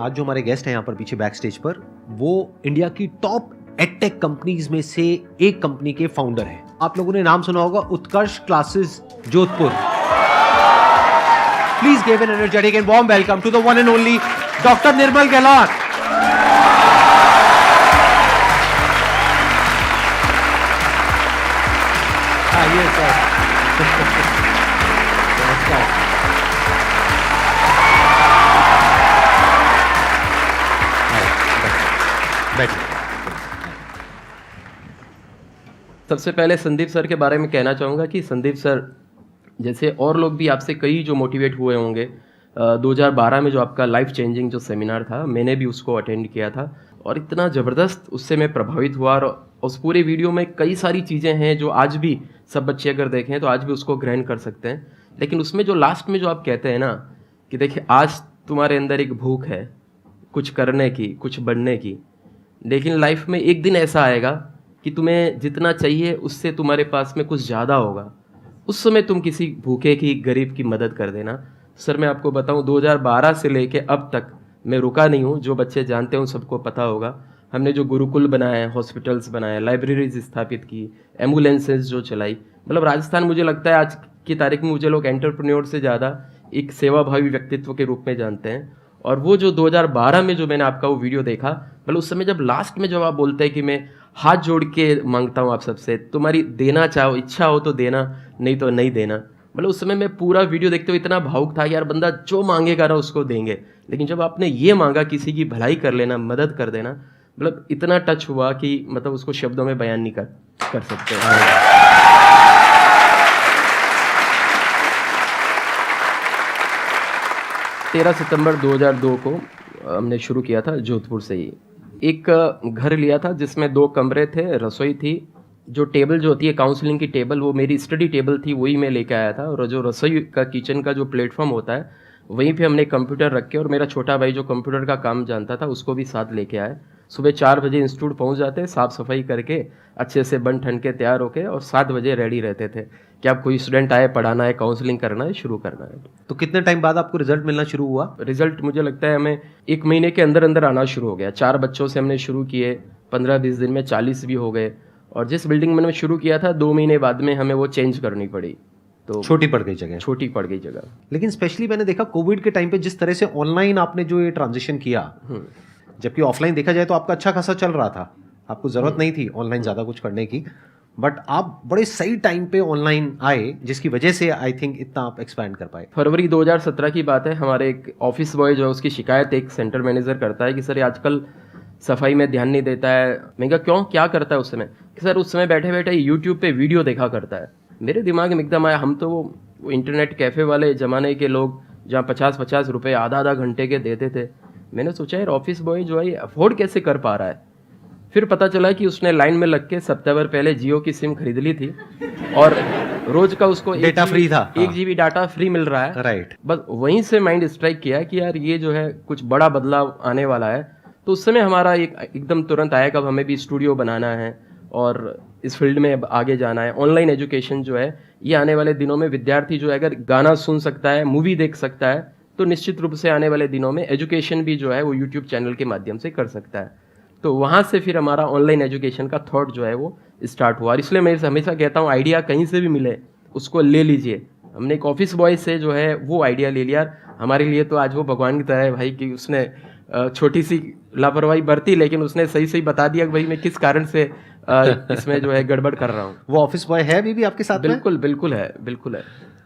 आज जो हमारे गेस्ट हैं यहाँ पर पीछे बैक स्टेज पर, वो इंडिया की टॉप एडटेक कंपनीज में से एक कंपनी के फाउंडर हैं। आप लोगों ने नाम सुना होगा, Utkarsh classes Jodhpur. Please give an energetic and warm welcome to the one and only doctor Nirmal Gehlot. आइए सर। नमस्कार। सबसे पहले संदीप सर के बारे में कहना चाहूँगा कि संदीप सर जैसे और लोग भी आपसे कई जो मोटिवेट हुए होंगे, 2012 में जो आपका लाइफ चेंजिंग जो सेमिनार था, मैंने भी उसको अटेंड किया था और इतना ज़बरदस्त उससे मैं प्रभावित हुआ। और उस पूरे वीडियो में कई सारी चीज़ें हैं जो आज भी सब बच्चे अगर देखें तो आज भी उसको ग्रहण कर सकते हैं। लेकिन उसमें जो लास्ट में जो आप कहते हैं ना कि देखिए आज तुम्हारे अंदर एक भूख है कुछ करने की, कुछ बढ़ने की, लेकिन लाइफ में एक दिन ऐसा आएगा कि तुम्हें जितना चाहिए उससे तुम्हारे पास में कुछ ज़्यादा होगा, उस समय तुम किसी भूखे की, गरीब की मदद कर देना। सर मैं आपको बताऊं 2012 से लेके अब तक मैं रुका नहीं हूं। जो बच्चे जानते हैं उन सबको पता होगा, हमने जो गुरुकुल बनाए, हॉस्पिटल्स बनाए, लाइब्रेरीज स्थापित की, एम्बुलेंसेज जो चलाई, मतलब राजस्थान मुझे लगता है आज की तारीख में मुझे लोग एंटरप्रेन्योर से ज़्यादा एक सेवाभावी व्यक्तित्व के रूप में जानते हैं। और वो जो 2012 में जो मैंने आपका वो वीडियो देखा, मतलब उस समय जब लास्ट में जब आप बोलते हैं कि मैं हाथ जोड़ के मांगता हूँ आप सबसे, तुम्हारी देना चाहो, इच्छा हो तो देना, नहीं तो नहीं देना, मतलब उस समय मैं पूरा वीडियो देखते हुए इतना भावुक था कि यार बंदा जो मांगेगा ना उसको देंगे। लेकिन जब आपने ये मांगा किसी की भलाई कर लेना, मदद कर देना, मतलब इतना टच हुआ कि मतलब उसको शब्दों में बयान नहीं कर सकते। 13 सितंबर 2002 को हमने शुरू किया था जोधपुर से ही। एक घर लिया था जिसमें 2 कमरे थे, रसोई थी, जो टेबल जो होती है काउंसलिंग की टेबल, वो मेरी स्टडी टेबल थी, वही मैं लेके आया था। और जो रसोई का किचन का जो प्लेटफॉर्म होता है वहीं पे हमने कंप्यूटर रख के, और मेरा छोटा भाई जो कंप्यूटर का काम जानता था उसको भी साथ लेके आए। सुबह 4 बजे इंस्टीट्यूट पहुंच जाते, साफ़ सफाई करके अच्छे से बन ठन के तैयार होके, और 7 बजे रेडी रहते थे कि आप कोई स्टूडेंट आए, पढ़ाना है, काउंसलिंग करना है, शुरू करना है। तो कितने टाइम बाद आपको रिजल्ट मिलना शुरू हुआ? रिजल्ट मुझे लगता है हमें 1 महीने के अंदर अंदर आना शुरू हो गया। 4 बच्चों से हमने शुरू किए, 15-20 दिन में 40 भी हो गए। और जिस बिल्डिंग में मैंने शुरू किया था 2 महीने बाद में हमें वो चेंज करनी पड़ी, तो छोटी पड़ गई जगह। छोटी पड़ गई जगह। लेकिन स्पेशली मैंने देखा कोविड के टाइम पे जिस तरह से ऑनलाइन आपने जो ये ट्रांजिशन किया, जबकि ऑफलाइन देखा जाए तो आपका अच्छा खासा चल रहा था, आपको जरूरत नहीं थी ऑनलाइन ज़्यादा कुछ करने की, बट आप बड़े सही टाइम पे ऑनलाइन आए, जिसकी वजह से आई थिंक इतना आप एक्सपैंड कर पाए। फरवरी 2017 की बात है, हमारे एक ऑफिस बॉय जो है उसकी शिकायत एक सेंटर मैनेजर करता है कि सर ये आजकल सफाई में ध्यान नहीं देता है। मैं कहा क्यों, क्या करता है उस समय? कि सर उस समय बैठे बैठे यूट्यूब पे वीडियो देखा करता है। मेरे दिमाग में एकदम आया, हम तो वो इंटरनेट कैफ़े वाले ज़माने के लोग जहाँ 50-50 रुपये आधा घंटे के देते थे। मैंने सोचा यार ऑफिस बॉय जो है ये अफोर्ड कैसे कर पा रहा है। फिर पता चला कि उसने लाइन में लग के सप्ताह पहले जियो की सिम खरीद ली थी और रोज का उसको डेटा फ्री था, 1 GB डाटा फ्री मिल रहा है। राइट। बस वहीं से माइंड स्ट्राइक किया कि यार ये जो है कुछ बड़ा बदलाव आने वाला है। तो उस समय हमारा एकदम तुरंत आया कि अब हमें भी स्टूडियो बनाना है और इस फील्ड में अब आगे जाना है। ऑनलाइन एजुकेशन जो है ये आने वाले दिनों में विद्यार्थी जो है अगर गाना सुन सकता है, मूवी देख सकता है, तो निश्चित रूप से आने वाले दिनों में एजुकेशन भी जो है वो यूट्यूब चैनल के माध्यम से कर सकता है। तो वहाँ से फिर हमारा ऑनलाइन एजुकेशन का थॉट जो है वो स्टार्ट हुआ। और इसलिए मैं हमेशा कहता हूँ आइडिया कहीं से भी मिले उसको ले लीजिए। हमने एक ऑफिस बॉय से जो है वो आइडिया ले लिया। हमारे लिए तो आज वो भगवान की तरह है भाई कि उसने छोटी सी लापरवाही बरती, लेकिन उसने सही सही बता दिया कि भाई मैं किस कारण से इसमें जो है गड़बड़ कर रहा हूँ। वो ऑफिस बॉय है अभी भी आपके साथ? बिल्कुल बिल्कुल है, बिल्कुल है।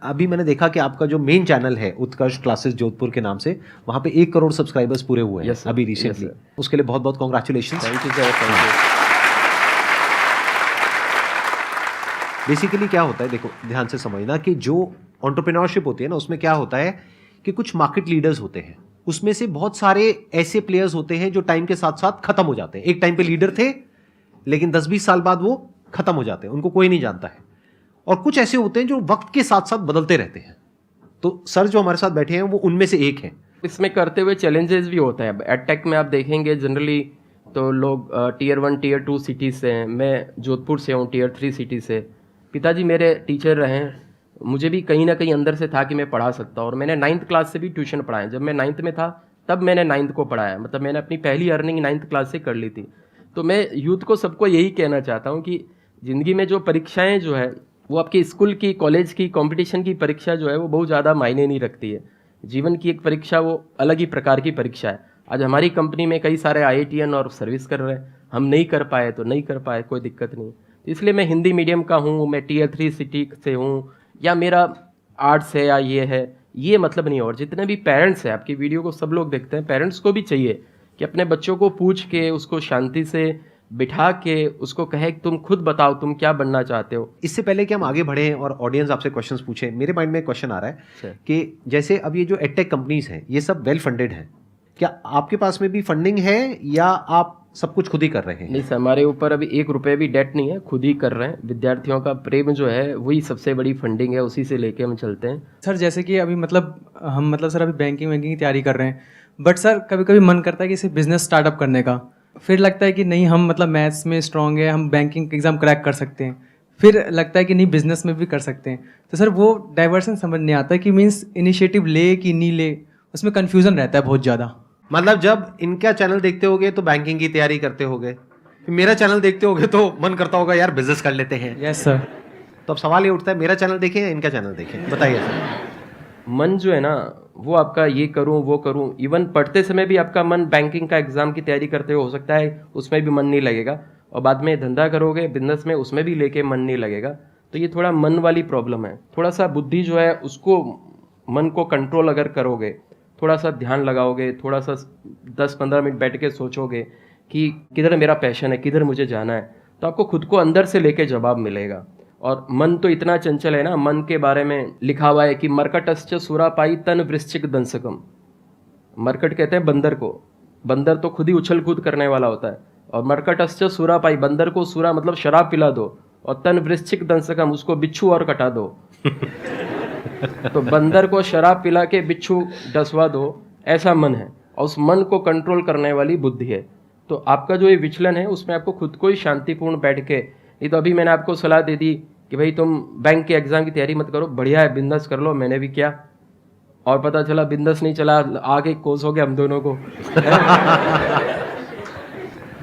अभी मैंने देखा कि आपका जो मेन चैनल है उत्कर्ष क्लासेस जोधपुर के नाम से, वहाँ पे 1 करोड़ सब्सक्राइबर्स पूरे हुए हैं अभी रिसेंटली। उसके लिए बहुत बहुत congratulation. Thank you sir, thank you. Basically क्या होता है, देखो ध्यान से समझना कि जो एंटरप्रेन्योरशिप होती है ना, उसमें क्या होता है कि कुछ मार्केट लीडर्स होते हैं, उसमें से बहुत सारे ऐसे प्लेयर्स होते हैं जो टाइम के साथ साथ खत्म हो जाते हैं। एक टाइम पे लीडर थे लेकिन 10-20 साल बाद वो खत्म हो जाते हैं, उनको कोई नहीं जानता है। और कुछ ऐसे होते हैं जो वक्त के साथ साथ बदलते रहते हैं। तो सर जो हमारे साथ बैठे हैं वो उनमें से एक हैं। इसमें करते हुए चैलेंजेस भी होते हैं। एडटेक में आप देखेंगे जनरली तो लोग टियर 1 टियर 2 सिटीज़ से हैं। मैं जोधपुर से हूँ, टियर 3 सिटी से। पिताजी मेरे टीचर रहे हैं, मुझे भी कहीं ना कहीं अंदर से था कि मैं पढ़ा सकता हूँ। और मैंने 9th क्लास से भी ट्यूशन पढ़ाया। जब मैं 9th में था तब मैंने 9th को पढ़ाया, मतलब मैंने अपनी पहली अर्निंग 9th क्लास से कर ली थी। तो मैं यूथ को सबको यही कहना चाहता हूँ कि ज़िंदगी में जो परीक्षाएं जो है वो आपकी स्कूल की, कॉलेज की, कंपटीशन की परीक्षा जो है वो बहुत ज़्यादा मायने नहीं रखती है। जीवन की एक परीक्षा वो अलग ही प्रकार की परीक्षा है। आज हमारी कंपनी में कई सारे IITian और सर्विस कर रहे हैं, हम नहीं कर पाए तो नहीं कर पाए, कोई दिक्कत नहीं। तो इसलिए मैं हिंदी मीडियम का हूँ, मैं Tier 3 सिटी से हूँ, या मेरा आर्ट्स है या ये है, ये मतलब नहीं। और जितने भी पेरेंट्स हैं, आपकी वीडियो को सब लोग देखते हैं, पेरेंट्स को भी चाहिए कि अपने बच्चों को पूछ के, उसको शांति से बिठा के उसको कहे कि तुम खुद बताओ तुम क्या बनना चाहते हो। इससे पहले कि हम आगे बढ़ें और ऑडियंस आपसे क्वेश्चंस पूछे, मेरे माइंड में एक क्वेश्चन आ रहा है कि जैसे अब ये जो एडटेक कंपनीज हैं ये सब वेल फंडेड हैं, क्या आपके पास में भी फंडिंग है या आप सब कुछ खुद ही कर रहे हैं? नहीं सर, हमारे ऊपर अभी 1 रुपये भी डेट नहीं है, खुद ही कर रहे हैं। विद्यार्थियों का प्रेम जो है वही सबसे बड़ी फंडिंग है, उसी से लेके हम चलते हैं। सर जैसे कि अभी हम सर अभी बैंकिंग की तैयारी कर रहे हैं, बट सर कभी कभी मन करता है कि इसे बिजनेस स्टार्टअप करने का। फिर लगता है कि नहीं, हम मैथ्स में स्ट्रांग है, हम बैंकिंग एग्जाम क्रैक कर सकते हैं। फिर लगता है कि नहीं, बिजनेस में भी कर सकते हैं। तो सर वो डाइवर्सन समझ नहीं आता कि मीन्स इनिशिएटिव ले कि नहीं ले, उसमें कन्फ्यूजन रहता है बहुत ज़्यादा। मतलब जब इनका चैनल देखते होगे तो बैंकिंग की तैयारी करते होगे, मेरा चैनल देखते होगे तो मन करता होगा यार बिजनेस कर लेते हैं। Yes sir. तो अब सवाल ये उठता है, मेरा चैनल देखें या इनका चैनल देखें, बताइए सर। मन जो है ना वो आपका ये करूं वो करूं, इवन पढ़ते समय भी आपका मन बैंकिंग का एग्जाम की तैयारी करते हुए हो सकता है उसमें भी मन नहीं लगेगा, और बाद में धंधा करोगे बिजनेस में, उसमें भी लेके मन नहीं लगेगा। तो ये थोड़ा मन वाली प्रॉब्लम है। थोड़ा सा बुद्धि जो है उसको, मन को कंट्रोल अगर करोगे, थोड़ा सा ध्यान लगाओगे, थोड़ा सा 10-15 मिनट बैठ के सोचोगे कि किधर मेरा पैशन है, किधर मुझे जाना है, तो आपको खुद को अंदर से लेके जवाब मिलेगा। और मन तो इतना चंचल है ना, मन के बारे में लिखा हुआ है कि मरकटश्च सुरापाई तन वृश्चिक दंसकम। मरकट कहते हैं बंदर को, बंदर तो खुद ही उछल कूद करने वाला होता है। और मरकटश्च सुरापाई, बंदर को सुरा मतलब शराब पिला दो, और तन वृश्चिक दंसकम, उसको बिच्छू और कटा दो। तो बंदर को शराब पिला के बिच्छू डसवा दो, ऐसा मन है। और उस मन को कंट्रोल करने वाली बुद्धि है। तो आपका जो ये विचलन है उसमें आपको खुद को ही शांतिपूर्ण बैठ के, नहीं तो अभी मैंने आपको सलाह दे दी कि भाई तुम बैंक के एग्जाम की तैयारी मत करो, बढ़िया है बिजनेस कर लो, मैंने भी किया, और पता चला बिजनेस नहीं चला, आगे कोस हो गया हम दोनों को।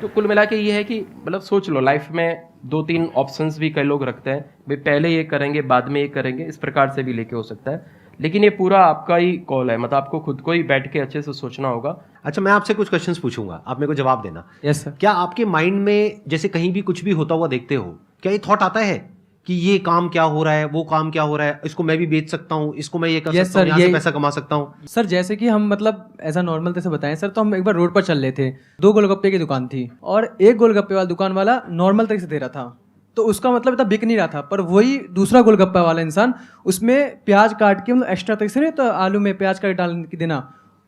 तो कुल मिला के ये है कि मतलब सोच लो, लाइफ में 2-3 ऑप्शंस भी कई लोग रखते हैं, भाई पहले ये करेंगे बाद में ये करेंगे, इस प्रकार से भी लेके हो सकता है। लेकिन ये पूरा आपका ही कॉल है, मतलब आपको खुद को ही बैठ के अच्छे से सोचना होगा। अच्छा, मैं आपसे कुछ क्वेश्चंस पूछूंगा, आप मेरे को जवाब देना। Yes sir. क्या आपके माइंड में जैसे कहीं भी कुछ भी होता हुआ देखते हो, क्या ये थॉट आता है कि ये काम क्या हो रहा है, वो काम क्या हो रहा है, इसको मैं भी बेच सकता हूँ, इसको मैं ये कर Yes, सकता हूँ, sir, यहाँ से ये- पैसा कमा सकता हूँ? सर जैसे कि हम ऐसा नॉर्मल तरह से बताएं सर, तो हम एक बार रोड पर चल रहे थे, 2 गोलगप्पे की दुकान थी, और एक गोलगप्पे वाला दुकान वाला नॉर्मल तरीके से दे रहा था, तो उसका इतना बिक नहीं रहा था। पर वही दूसरा गोलगप्पा वाला इंसान उसमें प्याज काट के, एक्स्ट्रा तरीके से नहीं, तो आलू में प्याज काट डाल के देना,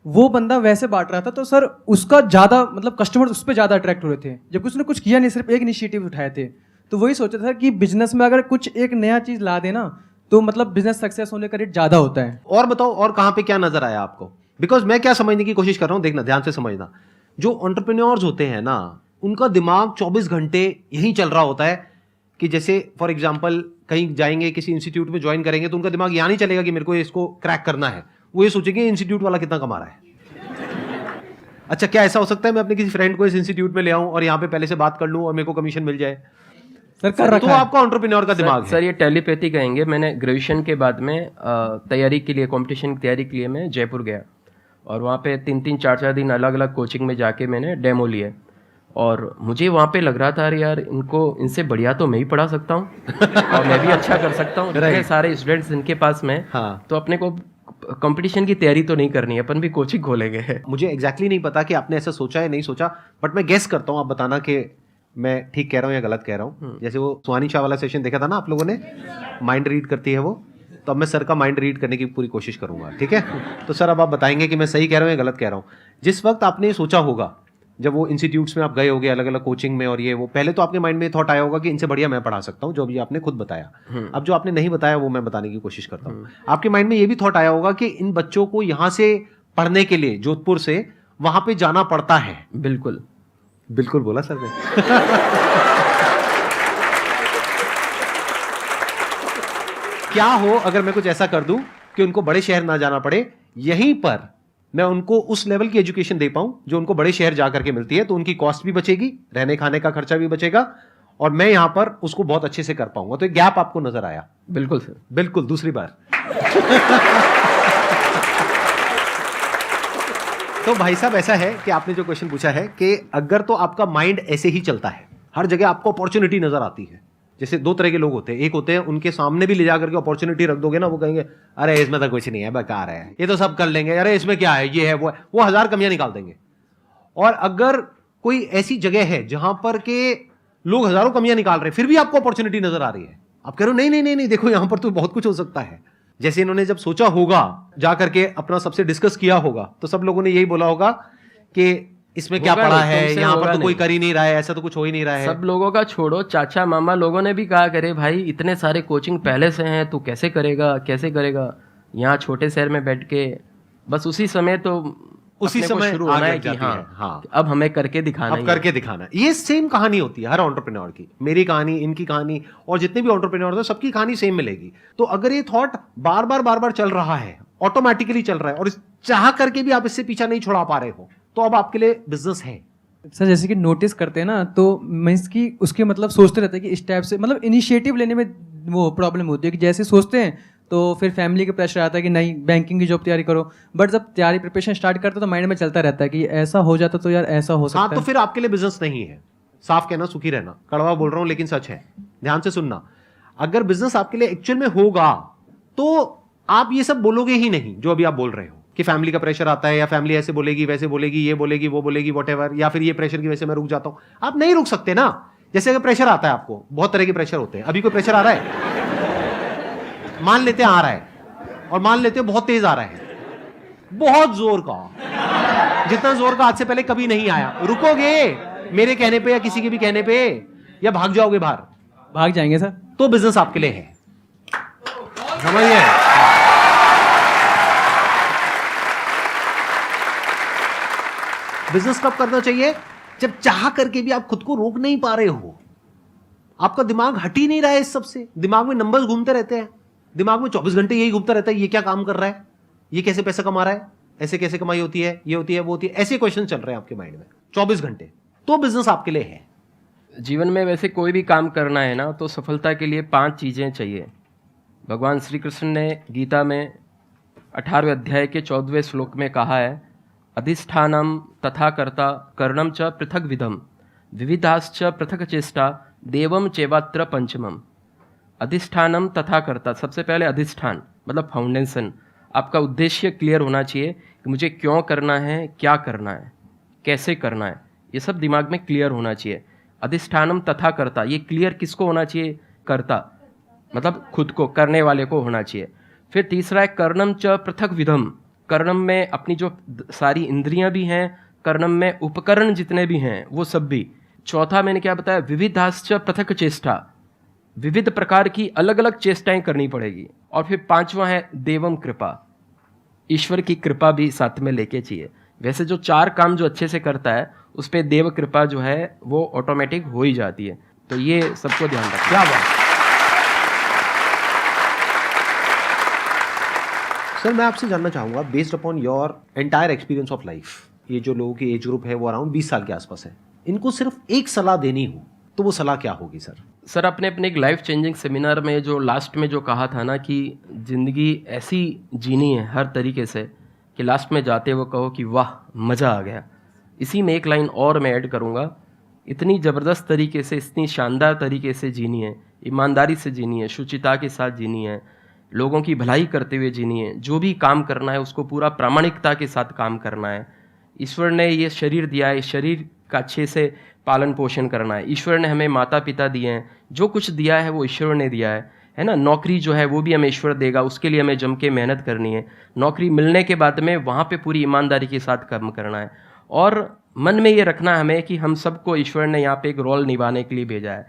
वो बंदा वैसे बांट रहा था। तो सर उसका ज़्यादा कस्टमर उस पर ज़्यादा अट्रैक्ट हो रहे थे, जबकि उसने कुछ किया नहीं, सिर्फ एक इनिशिएटिव उठाए थे। तो वही सोचा था कि बिजनेस में अगर कुछ एक नया चीज़ ला देना तो बिजनेस सक्सेस होने का रेट ज़्यादा होता है। और बताओ, और कहाँ पे क्या नजर आया आपको? बिकॉज मैं क्या समझने की कोशिश कर रहा हूँ, देखना ध्यान से समझना, जो एंटरप्रेन्योर्स होते हैं ना, उनका दिमाग 24 घंटे यही चल रहा होता है कि जैसे फॉर एग्जाम्पल कहीं जाएंगे, किसी इंस्टीट्यूट में ज्वाइन करेंगे, तो उनका दिमाग यहाँ नहीं चलेगा कि मेरे को इसको क्रैक करना है, वो ये सोचेंगे इंस्टीट्यूट वाला कितना कमा रहा है। अच्छा, क्या ऐसा हो सकता है मैं अपने किसी फ्रेंड को इस इंस्टीट्यूट में ले आऊं और यहाँ पे पहले से बात कर लूं और मेरे को कमीशन मिल जाए? सर कर रखा तो है। आपका एंटरप्रेन्योर का दिमाग है। सर ये टेलीपैथी कहेंगे। मैंने ग्रेजुएशन के बाद में तैयारी के लिए, कंपटीशन की तैयारी के लिए मैं जयपुर गया, और वहाँ पे 3-3, 4-4 दिन अलग अलग कोचिंग में जाके मैंने डेमो लिए, और मुझे वहाँ पे लग रहा था अरे यार इनसे बढ़िया तो मैं ही पढ़ा सकता हूँ और मैं भी अच्छा कर सकता हूँ। इतने सारे स्टूडेंट्स इनके पास में, हाँ। तो अपने को कंपटीशन की तैयारी तो नहीं करनी है, अपन भी कोचिंग खोलेंगे। मुझे एग्जैक्टली नहीं पता कि आपने ऐसा सोचा है नहीं सोचा, बट मैं गेस करता हूँ, आप बताना कि मैं ठीक कह रहा हूँ या गलत कह रहा हूँ। जैसे वो सुहानी शाह वाला सेशन देखा था ना आप लोगों ने, माइंड रीड करती है वो, तो अब मैं सर का माइंड रीड करने की पूरी कोशिश करूंगा, ठीक है? तो सर अब आप बताएंगे कि मैं सही कह रहा हूँ या गलत कह रहा हूँ। जिस वक्त आपने सोचा होगा, जब वो इंस्टीट्यूट्स में आप गए होगे अलग अलग कोचिंग में, और ये वो पहले तो आपके माइंड में थॉट आया होगा कि इनसे बढ़िया मैं पढ़ा सकता हूँ, जो अभी आपने खुद बताया। अब जो आपने नहीं बताया वो मैं बताने की कोशिश करता हूँ। आपके माइंड में ये भी थॉट आया होगा कि इन बच्चों को यहाँ से पढ़ने के लिए जोधपुर से वहां पे जाना पड़ता है। बिल्कुल बिल्कुल बोला सर ने। क्या हो अगर मैं कुछ ऐसा कर दूं कि उनको बड़े शहर ना जाना पड़े, यहीं पर मैं उनको उस लेवल की एजुकेशन दे पाऊं जो उनको बड़े शहर जा करके मिलती है, तो उनकी कॉस्ट भी बचेगी, रहने खाने का खर्चा भी बचेगा, और मैं यहां पर उसको बहुत अच्छे से कर पाऊंगा। तो एक गैप आपको नजर आया? बिल्कुल सर, बिल्कुल। दूसरी बार तो भाई साहब ऐसा है कि आपने जो क्वेश्चन पूछा है कि अगर तो आपका माइंड ऐसे ही चलता है, हर जगह आपको अपॉर्चुनिटी नजर आती है। जैसे दो तरह के लोग होते हैं, एक होते हैं उनके सामने भी ले जाकर के अपॉर्चुनिटी रख दोगे ना, वो कहेंगे अरे इसमें तो कुछ नहीं है, बेकार है, ये तो सब कर लेंगे, अरे इसमें क्या है, ये है वो है, वो हजार कमियां निकाल देंगे। और अगर कोई ऐसी जगह है जहां पर के लोग हजारों कमियां निकाल रहे हैं, फिर भी आपको अपॉर्चुनिटी नजर आ रही है, आप कह रहे हो नहीं नहीं नहीं नहीं, देखो यहां पर तो बहुत कुछ हो सकता है। जैसे इन्होंने जब सोचा होगा, जाकर के अपना सबसे डिस्कस किया होगा, तो सब लोगों ने यही बोला होगा कि इसमें क्या होगा पड़ा नहीं, है, तुमसे यहाँ पर होगा तो कोई नहीं। कर ही नहीं रहा है, ऐसा तो कुछ हो ही नहीं रहा है। सब लोगों का छोड़ो, चाचा मामा लोगों ने भी कहा करे भाई इतने सारे कोचिंग पहले से हैं, तू कैसे करेगा कैसे करेगा। यहाँ छोटे शहर में बैठ के बस उसी समय तो उसी अपने को समय शुरू होना आग है लग कि जाती हाँ, है। हाँ। अब हमें करके दिखाना अब ही करके दिखाना। ये सेम कहानी होती है हर एंटरप्रेन्योर की, मेरी कहानी, इनकी कहानी, और जितने भी एंटरप्रेन्योर हैं सबकी कहानी सेम मिलेगी। तो अगर ये थॉट बार बार चल रहा है, ऑटोमेटिकली चल रहा है, और चाह करके भी आप इससे पीछा नहीं छुड़ा पा रहे हो, तो अब आपके लिए बिजनेस है। सर जैसे कि नोटिस करते हैं ना, तो मीन्स कि उसके मतलब सोचते रहते हैं कि इस टाइप से, मतलब इनिशिएटिव लेने में वो प्रॉब्लम होती है कि जैसे सोचते हैं तो फिर फैमिली का प्रेशर आता है कि नहीं बैंकिंग की जॉब तैयारी करो, बट जब तैयारी प्रिपरेशन स्टार्ट करते तो माइंड में चलता रहता है कि ऐसा हो जाता तो यार ऐसा हो सकता हाँ, है। तो फिर आपके लिए बिजनेस नहीं है। साफ कहना, सुखी रहना, कड़वा बोल रहा हूं लेकिन सच है, ध्यान से सुनना। अगर बिजनेस आपके लिए एक्चुअल में होगा तो आप ये सब बोलोगे ही नहीं जो अभी आप बोल रहे हो कि फैमिली का प्रेशर आता है, या फैमिली ऐसे बोलेगी वैसे बोलेगी, ये बोलेगी वो बोलेगी, वॉटएवर, या फिर ये प्रेशर की वजह से मैं रुक जाता हूं। आप नहीं रुक सकते ना। जैसे अगर प्रेशर आता है आपको, बहुत तरह के प्रेशर होते हैं, अभी कोई प्रेशर आ रहा है, मान लेते हैं आ रहा है, और मान लेते हैं बहुत तेज आ रहा है, बहुत जोर का, जितना जोर का आज से पहले कभी नहीं आया, रुकोगे मेरे कहने पे या किसी के भी कहने पे, या भाग जाओगे बाहर? भाग जाएंगे सर। तो बिजनेस आपके लिए है, समझिए। बिजनेस कब करना चाहिए? जब चाह करके भी आप खुद को रोक नहीं पा रहे हो, आपका दिमाग हट ही नहीं रहा है इस सब से, दिमाग में नंबर्स घूमते रहते हैं, दिमाग में 24 घंटे यही घूमता रहता है, ये क्या काम कर रहा है, ये कैसे पैसा कमा रहा है, ऐसे कैसे कमाई होती है, ये होती है वो होती है, ऐसे क्वेश्चन चल रहे हैं आपके माइंड में 24 घंटे। तो बिजनेस आपके लिए है। जीवन में वैसे कोई भी काम करना है ना, तो सफलता के लिए 5 चीज़ें चाहिए। भगवान श्री कृष्ण ने गीता में 18वें अध्याय के 14वें श्लोक में कहा है, अधिष्ठानम तथा कर्ता कर्णम च पृथक विधम विविधाश्च पृथक चेष्टा देवम चेवात्र पंचमम। अधिष्ठानम तथा कर्ता, सबसे पहले अधिष्ठान मतलब फाउंडेशन। आपका उद्देश्य क्लियर होना चाहिए कि मुझे क्यों करना है, क्या करना है, कैसे करना है, ये सब दिमाग में क्लियर होना चाहिए। अधिष्ठानम तथा कर्ता, ये क्लियर किसको होना चाहिए? कर्ता मतलब खुद को, करने वाले को होना चाहिए। फिर तीसरा है कर्णम च पृथक विधम, कर्णम में अपनी जो सारी इंद्रियां भी हैं, कर्णम में उपकरण जितने भी हैं वो सब भी। चौथा मैंने क्या बताया? विविधाश्च पृथक चेष्टा, विविध प्रकार की अलग अलग चेष्टाएं करनी पड़ेगी। और फिर 5वां है देवम कृपा, ईश्वर की कृपा भी साथ में लेके चाहिए। वैसे जो 4 काम जो अच्छे से करता है उस पर देव कृपा जो है वो ऑटोमेटिक हो ही जाती है। तो ये सबको ध्यान रखना। क्या बात। सर मैं आपसे जानना चाहूंगा, based upon your entire experience of life, ये जो लोगों की एज ग्रुप है वो अराउंड 20 साल के आसपास है, इनको सिर्फ एक सलाह देनी हो तो वो सलाह क्या होगी सर? सर अपने अपने एक लाइफ चेंजिंग सेमिनार में जो लास्ट में जो कहा था ना कि ज़िंदगी ऐसी जीनी है हर तरीके से कि लास्ट में जाते हुए कहो कि वाह मज़ा आ गया। इसी में एक लाइन और मैं ऐड करूँगा, इतनी ज़बरदस्त तरीके से, इतनी शानदार तरीके से जीनी है, ईमानदारी से जीनी है, शुचिता के साथ जीनी है, लोगों की भलाई करते हुए जीनी है, जो भी काम करना है उसको पूरा प्रामाणिकता के साथ काम करना है। ईश्वर ने ये शरीर दिया है, इस शरीर का अच्छे से पालन पोषण करना है। ईश्वर ने हमें माता पिता दिए हैं, जो कुछ दिया है वो ईश्वर ने दिया है ना। नौकरी जो है वो भी हमें ईश्वर देगा, उसके लिए हमें जम के मेहनत करनी है। नौकरी मिलने के बाद में वहाँ पे पूरी ईमानदारी के साथ काम करना है। और मन में ये रखना हमें कि हम सबको ईश्वर ने यहाँ पे एक रोल निभाने के लिए भेजा है,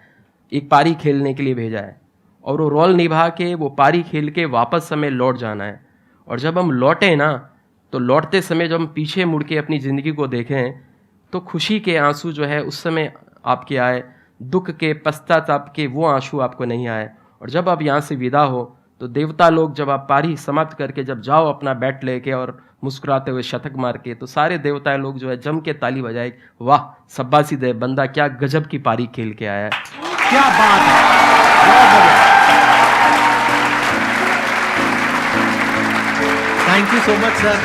एक पारी खेलने के लिए भेजा है, और वो रोल निभा के वो पारी खेल के वापस हमें लौट जाना है। और जब हम लौटें ना, तो लौटते समय जब हम पीछे मुड़ के अपनी ज़िंदगी को देखें तो खुशी के आंसू जो है उस समय आपके आए, दुख के पश्चाताप के वो आंसू आपको नहीं आए। और जब आप यहाँ से विदा हो तो देवता लोग जब आप पारी समाप्त करके जब जाओ अपना बैट लेके और मुस्कुराते हुए शतक मार के, तो सारे देवता लोग जो है जम के ताली बजाए, वाह शाबाशी दे बंदा, क्या गजब की पारी खेल के आया है। क्या बात है, बहुत बढ़िया। Thank you so much sir.